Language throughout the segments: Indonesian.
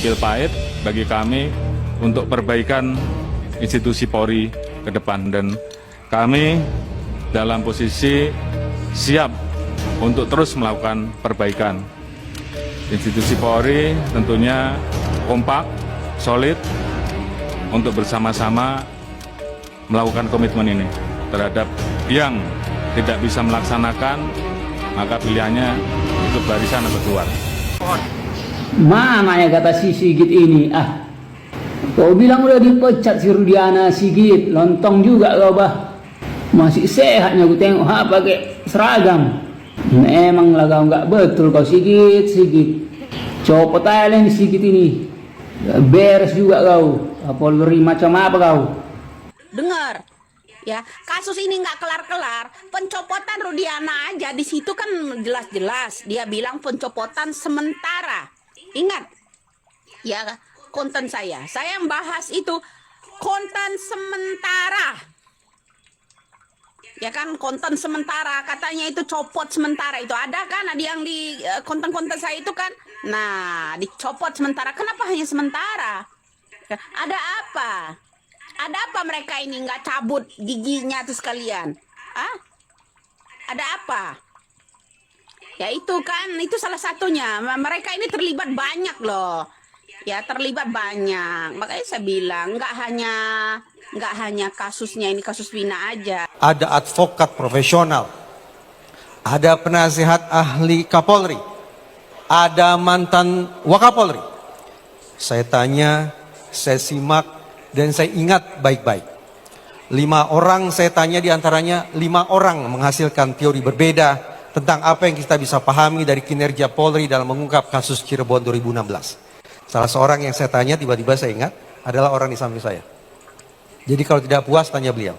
pil pahit bagi kami untuk perbaikan institusi Polri ke depan, dan kami dalam posisi siap untuk terus melakukan perbaikan. Institusi Polri tentunya kompak, solid untuk bersama-sama melakukan komitmen ini terhadap yang tidak bisa melaksanakan, maka pilihannya ikut barisan atau keluar. Mana ya kata si Sigit ini? Kau bilang udah dipecat si Rudiana Sigit, lontong juga kau bah. Masih sehatnya gue tengok pakai seragam. Emang lah kau nggak betul kau Sigit. Copot aja nih Sigit ini. Gak beres juga kau. Polri macam apa kau? Dengar, ya kasus ini nggak kelar-kelar. Pencopotan Rudiana aja di situ kan jelas-jelas dia bilang pencopotan sementara. Ingat, ya konten saya membahas itu konten sementara. Ya kan, konten sementara, katanya itu copot sementara, itu ada kan, ada yang di konten-konten saya itu kan. Nah, dicopot sementara, kenapa hanya sementara? Ada apa? Ada apa mereka ini nggak cabut giginya tuh sekalian? Ada apa? Ya itu kan, itu salah satunya. Mereka ini terlibat banyak loh. Ya terlibat banyak. Makanya saya bilang nggak hanya kasusnya ini, kasus Vina aja. Ada advokat profesional, ada penasihat ahli Kapolri, ada mantan Wakapolri. Saya tanya, saya simak, dan saya ingat baik-baik. 5 orang saya tanya, diantaranya 5 orang menghasilkan teori berbeda tentang apa yang kita bisa pahami dari kinerja Polri dalam mengungkap kasus Cirebon 2016. Salah seorang yang saya tanya, tiba-tiba saya ingat, adalah orang di samping saya. Jadi kalau tidak puas, tanya beliau.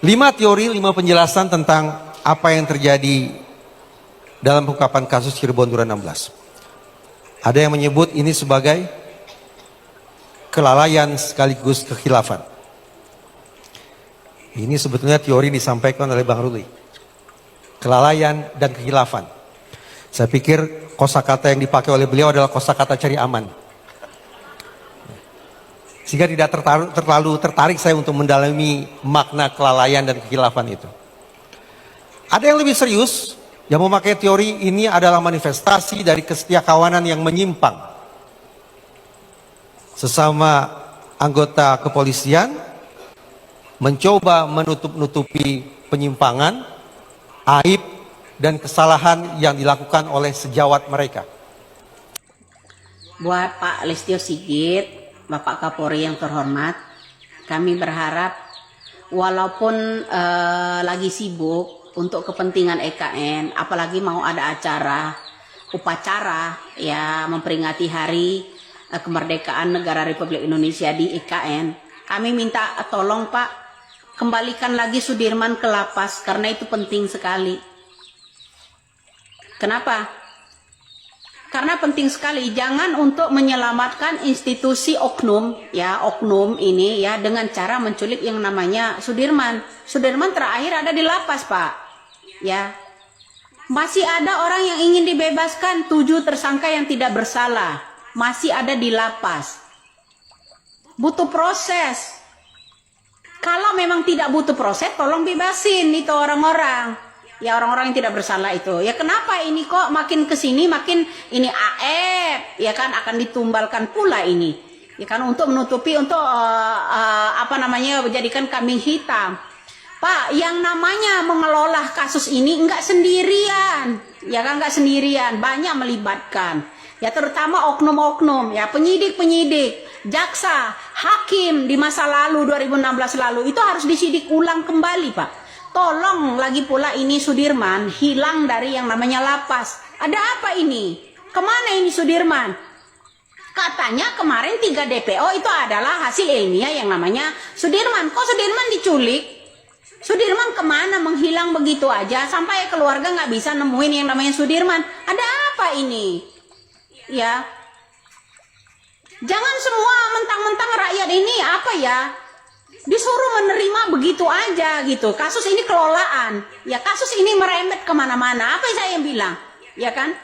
5 teori, 5 penjelasan tentang apa yang terjadi dalam pengungkapan kasus Cirebon 2016. Ada yang menyebut ini sebagai kelalaian sekaligus kekhilafan. Ini sebetulnya teori disampaikan oleh Bang Ruli. Kelalaian dan kekhilafan. Saya pikir kosakata yang dipakai oleh beliau adalah kosakata cari aman. Sehingga tidak terlalu tertarik saya untuk mendalami makna kelalaian dan kekhilafan itu. Ada yang lebih serius, yang memakai teori ini adalah manifestasi dari kesetiakawanan yang menyimpang. Sesama anggota kepolisian mencoba menutup-nutupi penyimpangan, aib, dan kesalahan yang dilakukan oleh sejawat mereka. Buat Pak Listio Sigit, Bapak Kapolri yang terhormat, kami berharap walaupun lagi sibuk untuk kepentingan EKN, apalagi mau ada upacara ya memperingati hari kemerdekaan negara Republik Indonesia di IKN, kami minta tolong Pak, kembalikan lagi Sudirman ke lapas karena itu penting sekali. Kenapa? Karena penting sekali, jangan untuk menyelamatkan institusi oknum ini ya dengan cara menculik yang namanya Sudirman. Sudirman terakhir ada di lapas Pak. Ya. Masih ada orang yang ingin dibebaskan, 7 tersangka yang tidak bersalah masih ada di lapas. Butuh proses. Kalau memang tidak butuh proses, tolong bebasin itu orang-orang. Ya orang-orang yang tidak bersalah itu. Ya kenapa ini kok makin kesini makin ini AF, ya kan akan ditumbalkan pula ini. Ya kan untuk menutupi, untuk menjadikan kambing hitam. Pak, yang namanya mengelola kasus ini enggak sendirian. Ya kan enggak sendirian, banyak melibatkan. Ya terutama oknum-oknum, ya penyidik-penyidik, jaksa, hakim di masa lalu 2016 lalu itu harus disidik ulang kembali Pak. Tolong lagi pula ini Sudirman hilang dari yang namanya lapas. Ada apa ini? Kemana ini Sudirman? Katanya kemarin 3 DPO itu adalah hasil ilmiah yang namanya Sudirman. Kok Sudirman diculik? Sudirman kemana menghilang begitu aja sampai keluarga nggak bisa nemuin yang namanya Sudirman? Ada apa ini? Ya, jangan semua mentang-mentang rakyat ini apa ya? Disuruh menerima begitu aja gitu. Kasus ini kelolaan. Ya kasus ini merembet kemana-mana. Apa yang saya bilang? Ya kan?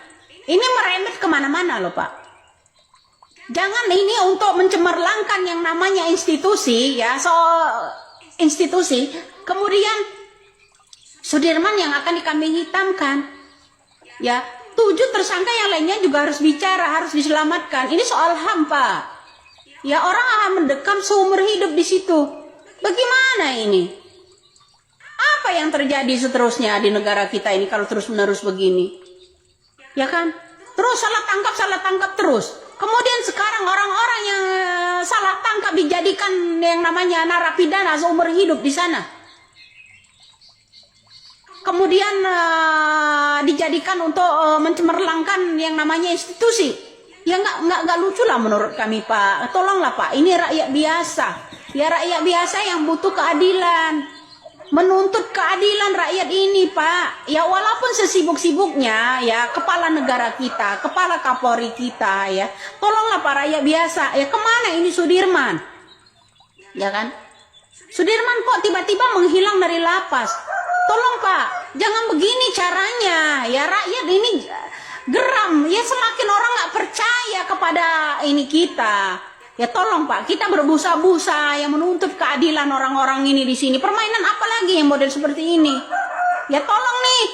Ini merembet kemana-mana loh Pak. Jangan ini untuk mencemerlangkan yang namanya institusi, ya, soal institusi. Kemudian Sudirman yang akan dikambing hitamkan. Ya, 7 tersangka yang lainnya juga harus bicara, harus diselamatkan. Ini soal HAM, Pak. Ya, orang akan mendekam seumur hidup di situ. Bagaimana ini? Apa yang terjadi seterusnya di negara kita ini kalau terus-menerus begini? Ya kan? Terus salah tangkap terus. Kemudian sekarang orang-orang yang salah tangkap dijadikan yang namanya narapidana seumur hidup di sana. Kemudian dijadikan untuk mencemerlangkan yang namanya institusi. Ya nggak lucu lah menurut kami, Pak. Tolonglah, Pak. Ini rakyat biasa. Ya, rakyat biasa yang butuh keadilan. Menuntut keadilan rakyat ini, Pak. Ya, walaupun sesibuk-sibuknya ya kepala negara kita, kepala Kapolri kita, ya, tolonglah Pak, rakyat biasa. Ya, kemana ini Sudirman? Ya kan? Sudirman kok tiba-tiba menghilang dari lapas? Tolong, Pak, jangan begini caranya. Ya, rakyat ini geram. Ya, semakin orang nggak percaya kepada ini kita. Ya, tolong, Pak, kita berbusa-busa yang menuntut keadilan orang-orang ini di sini. Permainan apa lagi yang model seperti ini? Ya, tolong nih.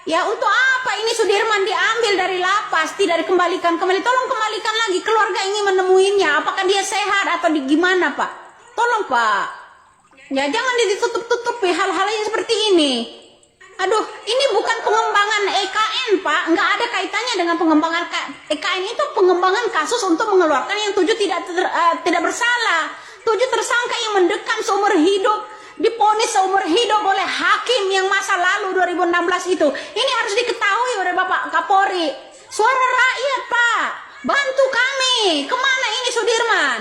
Ya, untuk apa ini Sudirman diambil dari lapas, tidak dikembalikan kembali? Tolong kembalikan lagi, keluarga ingin menemuinya. Apakah dia sehat atau gimana, Pak? Tolong, Pak. Ya, jangan ditutup-tutupi hal-hal yang seperti ini. Aduh, ini bukan pengembangan EKN, Pak. Nggak ada kaitannya dengan pengembangan EKN. Itu pengembangan kasus untuk mengeluarkan yang 7 tidak bersalah. 7 tersangka yang mendekam seumur hidup, diponis seumur hidup oleh hakim yang masa lalu 2016 itu. Ini harus diketahui oleh Bapak Kapolri. Suara rakyat, Pak. Bantu kami. Kemana ini Sudirman?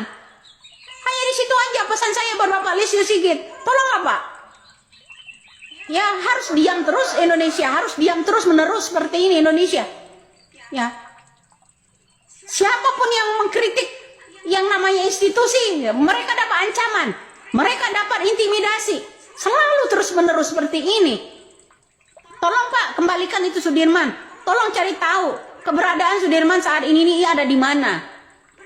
Hanya di situ aja pesan saya buat Bapak Listio Sigit. Tolonglah, Pak. Ya, harus diam terus Indonesia, harus diam terus menerus seperti ini Indonesia. Ya, siapapun yang mengkritik yang namanya institusi, mereka dapat ancaman, mereka dapat intimidasi, selalu terus menerus seperti ini. Tolong, Pak, kembalikan itu Sudirman. Tolong cari tahu keberadaan Sudirman saat ini ada di mana.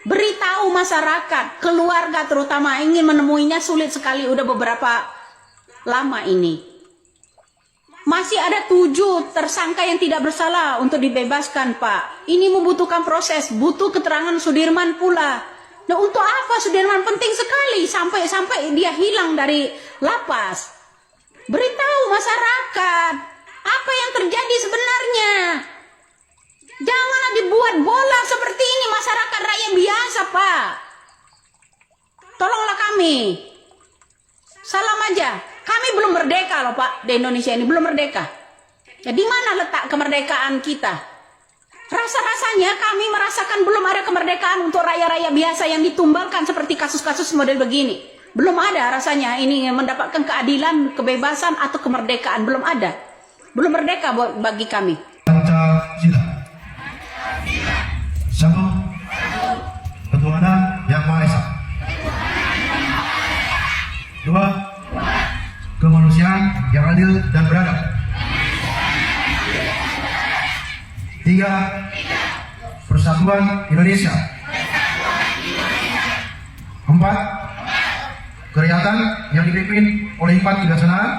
Beritahu masyarakat, keluarga terutama ingin menemuinya sulit sekali, udah beberapa lama ini. Masih ada 7 tersangka yang tidak bersalah untuk dibebaskan, Pak. Ini membutuhkan proses, butuh keterangan Sudirman pula. Nah, untuk apa Sudirman? Penting sekali sampai dia hilang dari lapas. Beritahu masyarakat apa yang terjadi sebenarnya. Janganlah dibuat bola seperti ini masyarakat rakyat biasa, Pak. Tolonglah kami. Salam aja. Kami belum merdeka loh, Pak, di Indonesia ini belum merdeka. Ya, di mana letak kemerdekaan kita? Rasa-rasanya kami merasakan belum ada kemerdekaan untuk rakyat-rakyat biasa yang ditumbalkan seperti kasus-kasus model begini. Belum ada rasanya ini mendapatkan keadilan, kebebasan atau kemerdekaan, belum ada. Belum merdeka bagi kami. Pancasila. Satu. Ketuhanan Yang Maha Esa. 2. Kemanusiaan yang adil dan beradab. 3. Persatuan Indonesia. 4. Kerakyatan yang dipimpin oleh hikmat kebijaksanaan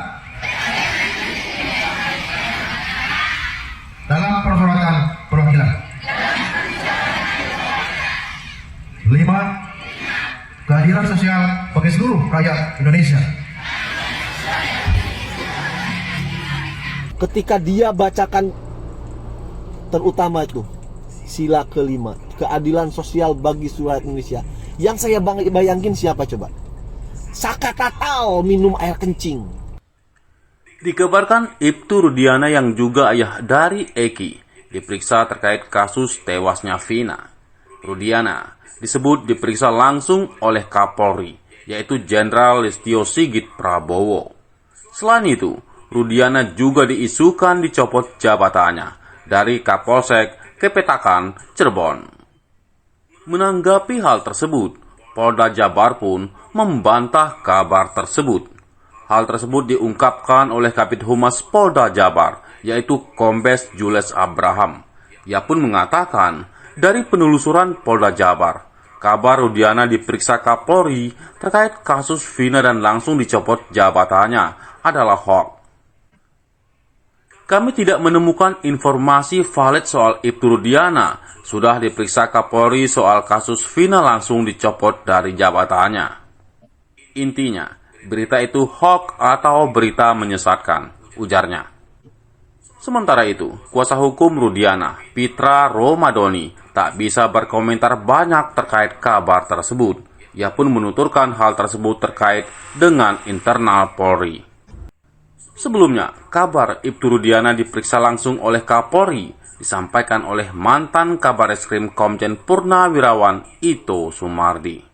dalam persolatan perwakilan. 5. Keadilan sosial bagi seluruh rakyat Indonesia. Ketika dia bacakan terutama itu sila kelima, keadilan sosial bagi seluruh rakyat Indonesia, yang saya bayangin siapa coba? Saka Tatal minum air kencing. Dikabarkan Ibtu Rudiana yang juga ayah dari Eki diperiksa terkait kasus tewasnya Vina. Rudiana disebut diperiksa langsung oleh Kapolri, yaitu Jenderal Listio Sigit Prabowo. Selain itu, Rudiana juga diisukan dicopot jabatannya dari Kapolsek ke Petakan, Cirebon. Menanggapi hal tersebut, Polda Jabar pun membantah kabar tersebut. Hal tersebut diungkapkan oleh Kabid Humas Polda Jabar, yaitu Kombes Jules Abraham. Ia pun mengatakan Dari penelusuran Polda Jabar, kabar Rudiana diperiksa Kapolri terkait kasus Vina dan langsung dicopot jabatannya adalah hoax. Kami tidak menemukan informasi valid soal Ibtu Rudiana sudah diperiksa Kapolri soal kasus Vina langsung dicopot dari jabatannya. Intinya, berita itu hoax atau berita menyesatkan, ujarnya. Sementara itu, kuasa hukum Rudiana, Pitra Romadoni, tak bisa berkomentar banyak terkait kabar tersebut. Ia pun menuturkan hal tersebut terkait dengan internal Polri. Sebelumnya, kabar Ibtu Rudiana diperiksa langsung oleh Kapolri disampaikan oleh mantan Kabareskrim Komjen Purnawirawan Ito Sumardi.